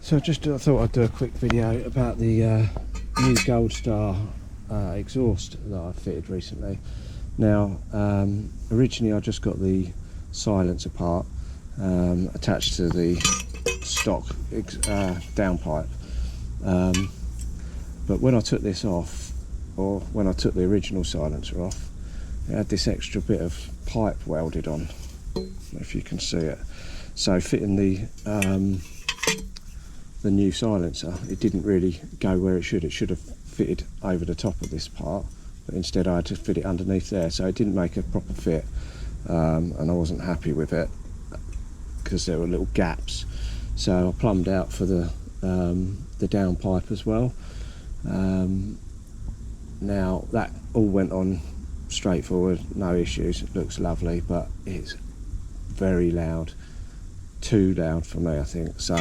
So I thought I'd do a quick video about the new Goldstar exhaust that I fitted recently. Now, originally I just got the silencer part attached to the stock downpipe, but when I took this off, or when I took the original silencer off, it had this extra bit of pipe welded on, if you can see it. So fitting the new silencer, it didn't really go where it should. It should have fitted over the top of this part, but instead I had to fit it underneath there, so it didn't make a proper fit, and I wasn't happy with it because there were little gaps. So I plumbed out for the downpipe as well. Now that all went on straightforward, no issues. It looks lovely, but it's very loud, too loud for me, I think. So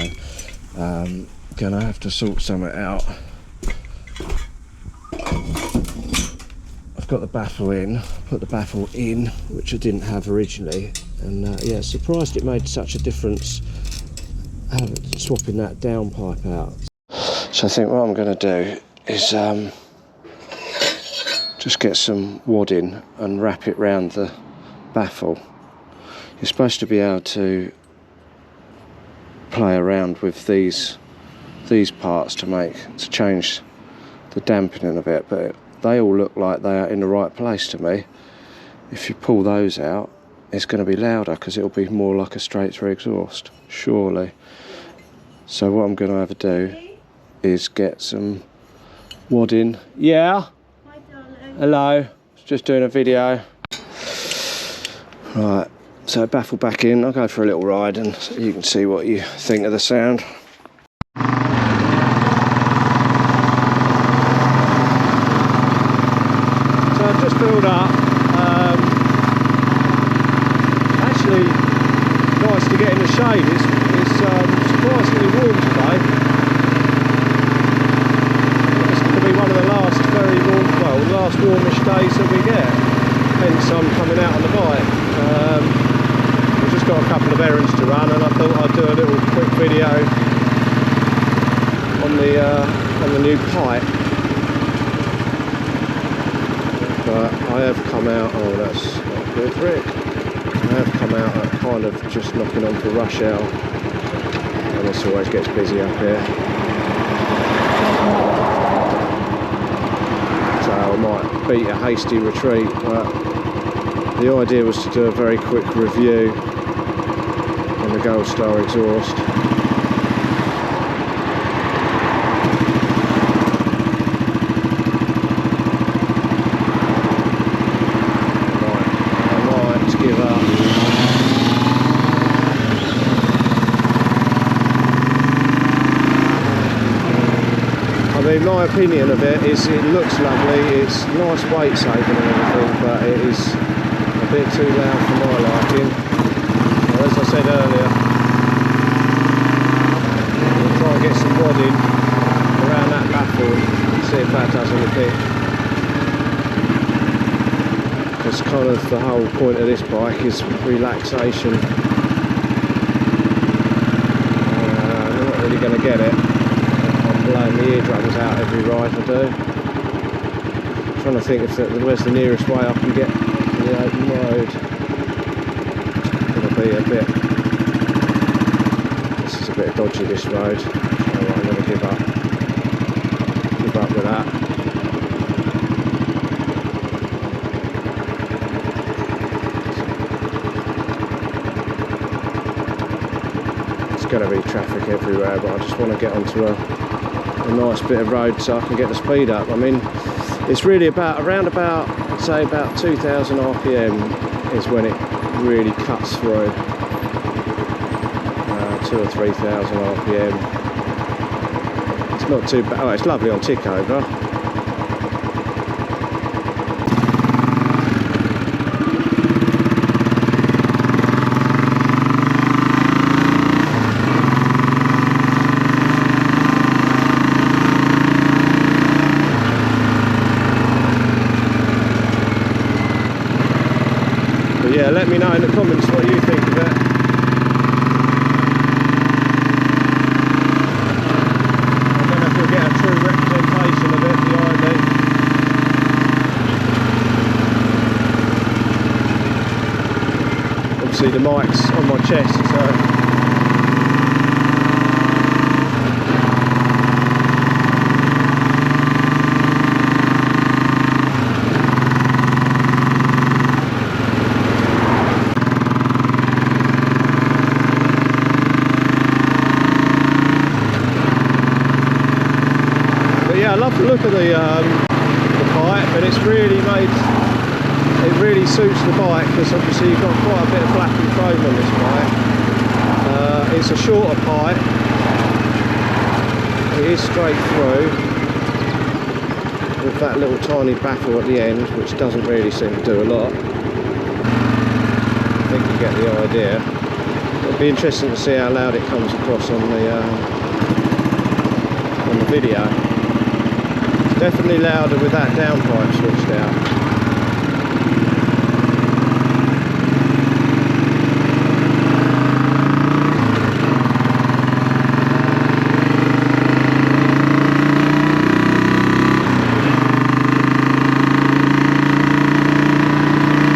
gonna have to sort something out. I've got the baffle in, put the baffle in, which I didn't have originally, and yeah, surprised it made such a difference swapping that downpipe out. So I think what I'm going to do is just get some wadding and wrap it round the baffle. You're supposed to be able to play around with these parts to change the dampening a bit, but they all look like they are in the right place to me. If you pull those out, it's going to be louder because it'll be more like a straight through exhaust, surely. So what I'm going to have to do is get some wadding. Yeah? Hi, darling. Hello. Just doing a video. Right, so baffle back in. I'll go for a little ride and you can see what you think of the sound. So I've just filled up. Actually, nice to get in the shade. It's surprisingly warm today. It's going to be one of the last very warm, well, last warmish days that we get. Hence I'm coming out on the bike. I've just got a couple of errands to run, and I thought I'd do a little quick video on the new pipe. But I have come out, oh that's not good, Rick. I have come out at kind of just knocking on for rush hour, and this always gets busy up here. So I might beat a hasty retreat, but the idea was to do a very quick review on the Goldstar exhaust. My opinion of it is it looks lovely, it's nice weight saving and everything, but it is a bit too loud for my liking. Well, as I said earlier, we'll try and get some wadding around that baffle and see if that does anything. Because kind of the whole point of this bike is relaxation. I'm not really going to get it. Blowing the eardrums out every ride I do. I'm trying to think if where's the nearest way I can get to the open road. It's going to be a bit. This is a bit dodgy, this road. So I'm going to give up with that. There's going to be traffic everywhere, but I just want to get onto a nice bit of road so I can get the speed up. I mean, it's really around about, say about 2000 RPM is when it really cuts through. 2 or 3000 RPM. It's not too bad. Oh, it's lovely on tick over. Yeah, let me know in the comments what you think of it. mic's on my chest, so I love the look of the pipe, and it's really made, it really suits the bike, because obviously you've got quite a bit of black and chrome on this bike. It's a shorter pipe, it is straight through, with that little tiny baffle at the end, which doesn't really seem to do a lot. I think you get the idea. It'll be interesting to see how loud it comes across on the video. Definitely louder with that downpipe switched out.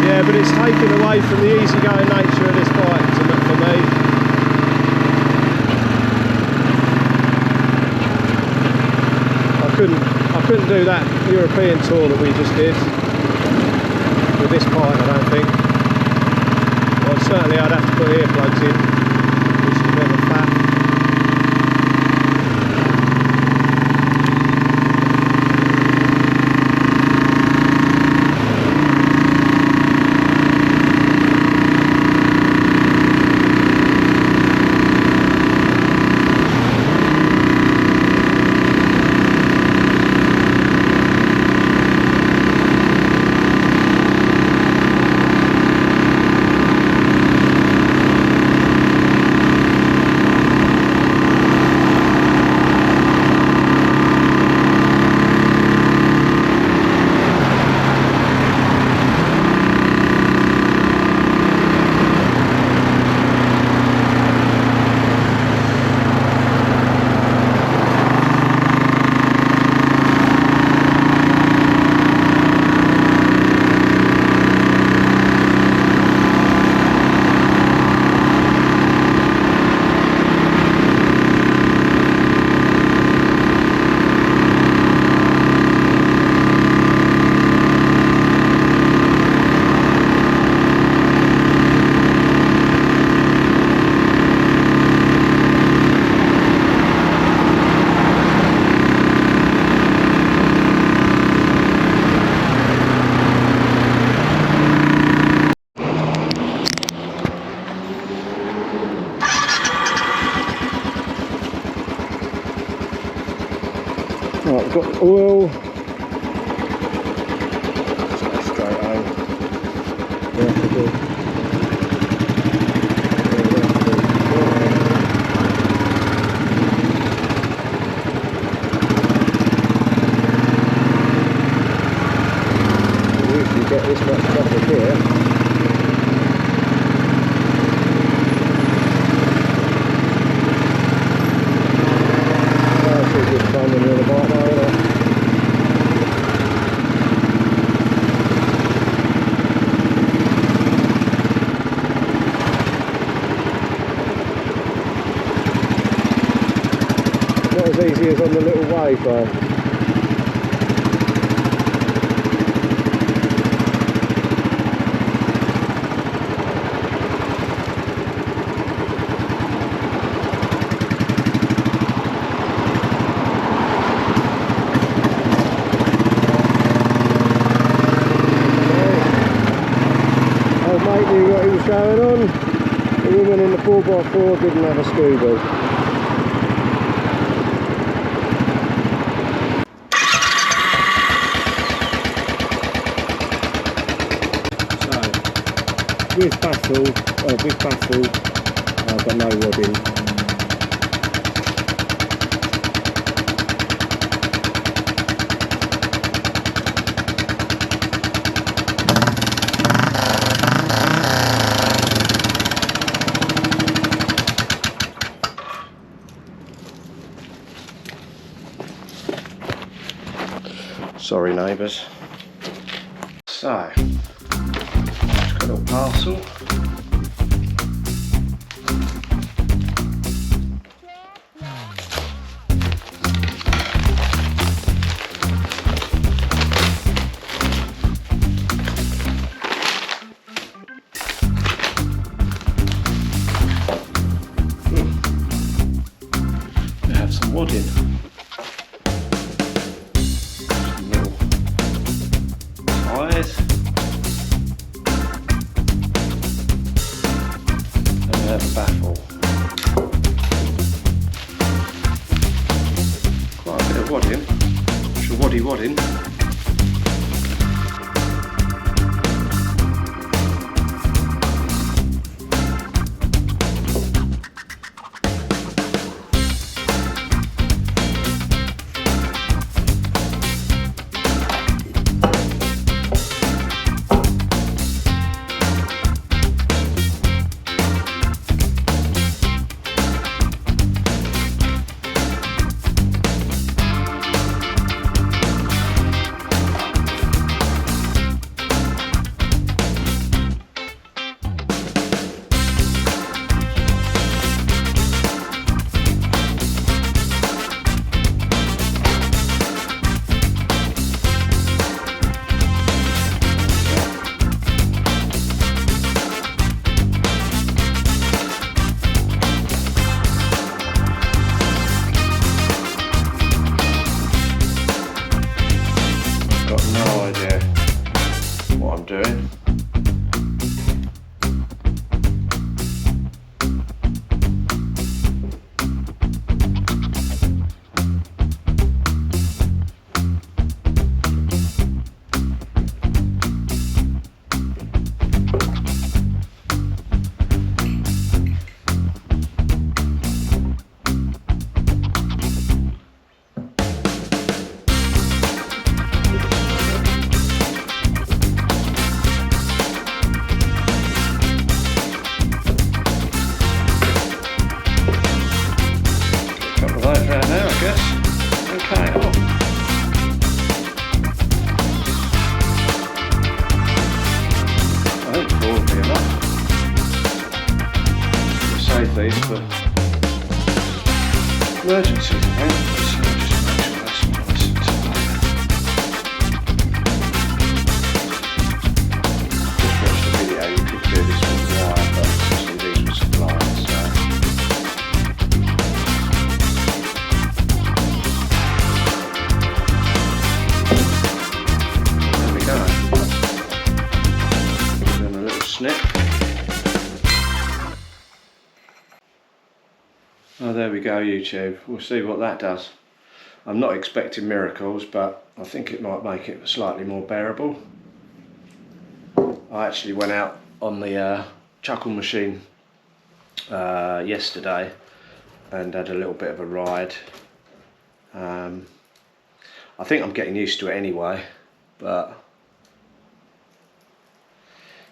Yeah, but it's taken away from the easygoing nature of this bike for me. I couldn't do that European tour that we just did with this bike, I don't think. Well, certainly I'd have to put earplugs in, which is a bit of a faff. Right, we've got the oil. Just go straight home. We usually get this much traffic here. Not as easy as on the little wave though. Old mate knew what he was going on. The woman in the 4x4 didn't have a scuba. With baffle, but no welding. Sorry neighbours. So, just got a little parcel. wadding. Some little eyes. And we have a baffle. Quite a bit of wadding. It's a wadding. Doing. These for emergencies, okay? So just make sure that's nice and tight. Just watch the video, you could do this with wire, but obviously these were supplied, so. There we go. Give them a little snip. Oh, there we go, YouTube. We'll see what that does. I'm not expecting miracles, but I think it might make it slightly more bearable. I actually went out on the chuckle machine yesterday and had a little bit of a ride. I think I'm getting used to it anyway, but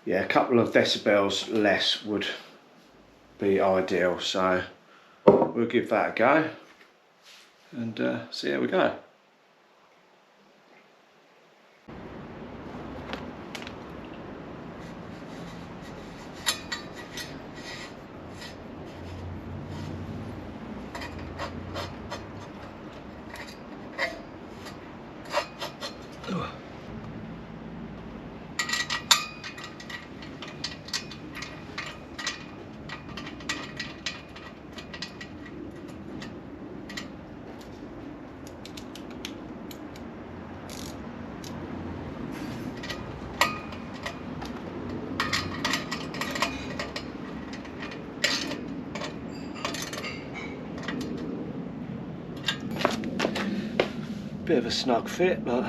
yeah, a couple of decibels less would be ideal, so we'll give that a go and see how we go. Bit of a snug fit, but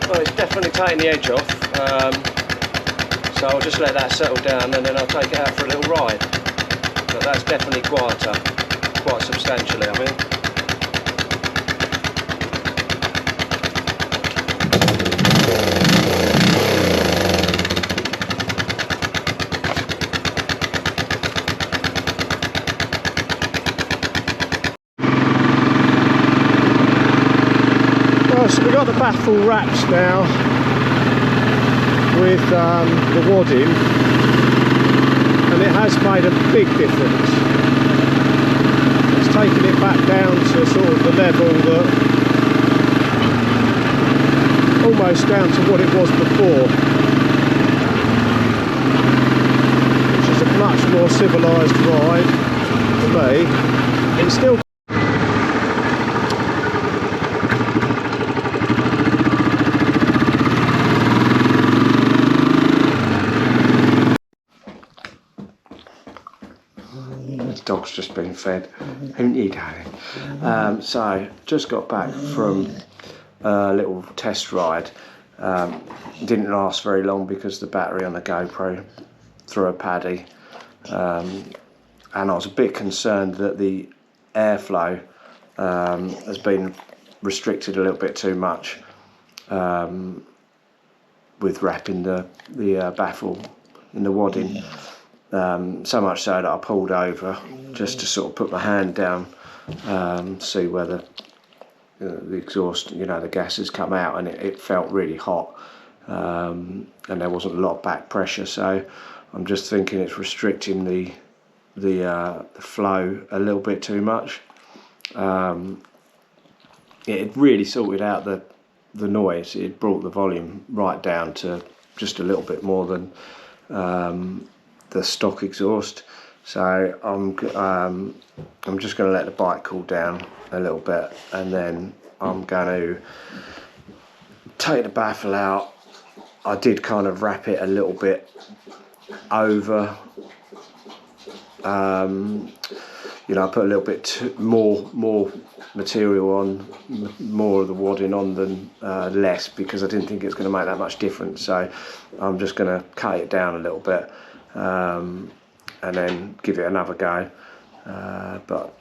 well, it's definitely taking the edge off, so I'll just let that settle down and then I'll take it out for a little ride. But that's definitely quieter, quite substantially, I think. baffle wraps now with the wadding, and it has made a big difference. It's taken it back down to sort of the level that, almost down to what it was before, which is a much more civilised ride for me. It's still dog's just been fed. Haven't you, darling? So just got back from a little test ride. Didn't last very long because the battery on the GoPro threw a paddy, and I was a bit concerned that the airflow has been restricted a little bit too much with wrapping the baffle in the wadding. So much so that I pulled over just to sort of put my hand down, see where the exhaust, the gases come out, and it felt really hot, and there wasn't a lot of back pressure. So I'm just thinking it's restricting the flow a little bit too much. It really sorted out the noise. It brought the volume right down to just a little bit more than the stock exhaust. So I'm just going to let the bike cool down a little bit, and then I'm going to take the baffle out. I did kind of wrap it a little bit over, I put a little bit more material on, more of the wadding on than less, because I didn't think it was going to make that much difference. So I'm just going to cut it down a little bit, and then give it another go. But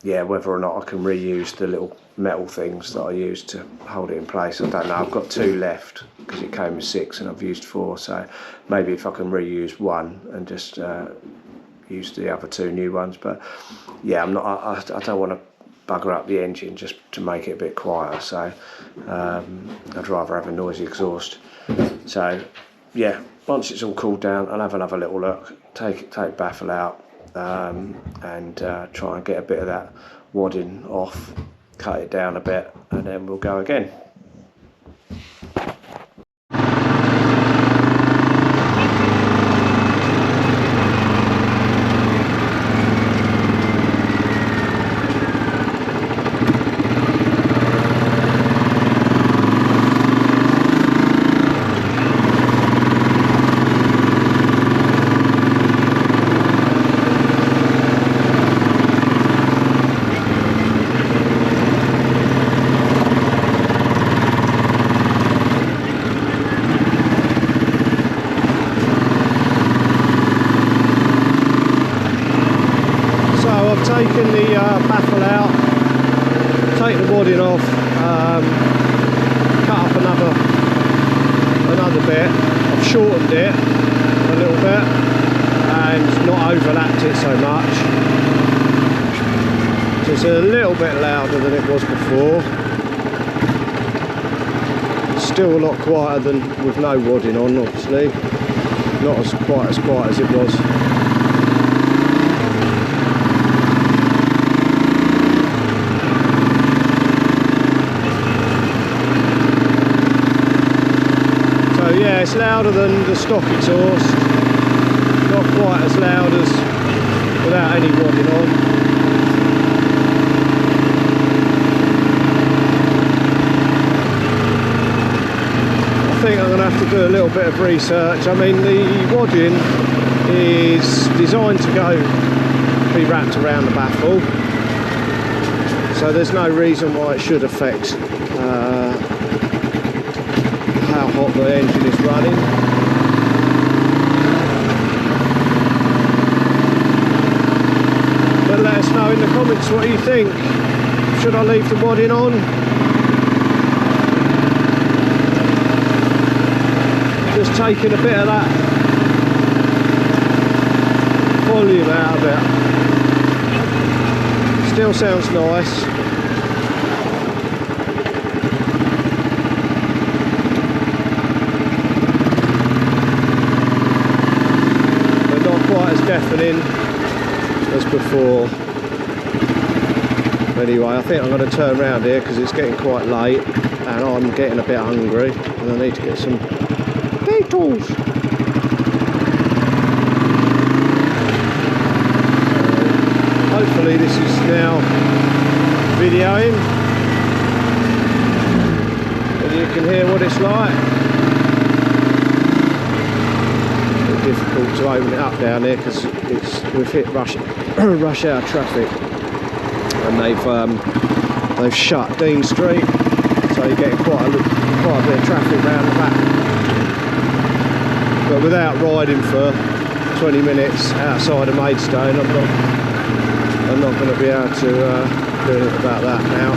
yeah, whether or not I can reuse the little metal things that I used to hold it in place, I don't know. I've got 2 left because it came with 6 and I've used 4, so maybe if I can reuse one and just use the other 2 new ones. But yeah, I don't want to bugger up the engine just to make it a bit quieter, so I'd rather have a noisy exhaust. So yeah, once it's all cooled down, I'll have another little look, take baffle out, and try and get a bit of that wadding off, cut it down a bit, and then we'll go again. Taken the baffle out, take the wadding off, cut up another bit. I've shortened it a little bit and not overlapped it so much. So it's a little bit louder than it was before. Still a lot quieter than with no wadding on, obviously. Not as quiet as it was. Yeah, it's louder than the stock exhaust, not quite as loud as without any wadding on. I think I'm going to have to do a little bit of research. I mean, the wadding is designed to be wrapped around the baffle, so there's no reason why it should affect how hot the engine is running. But let us know in the comments what you think. Should I leave the wadding on? Just taking a bit of that volume out of it. Still sounds nice. deafening as before. Anyway, I think I'm going to turn around here because it's getting quite late and I'm getting a bit hungry and I need to get some beetles. Hopefully this is now videoing and you can hear what it's like. A bit difficult to open it up down here because we've hit rush hour traffic and they've shut Dean Street, so you're getting quite a bit of traffic round the back. But without riding for 20 minutes outside of Maidstone, I'm not going to be able to do anything about that now.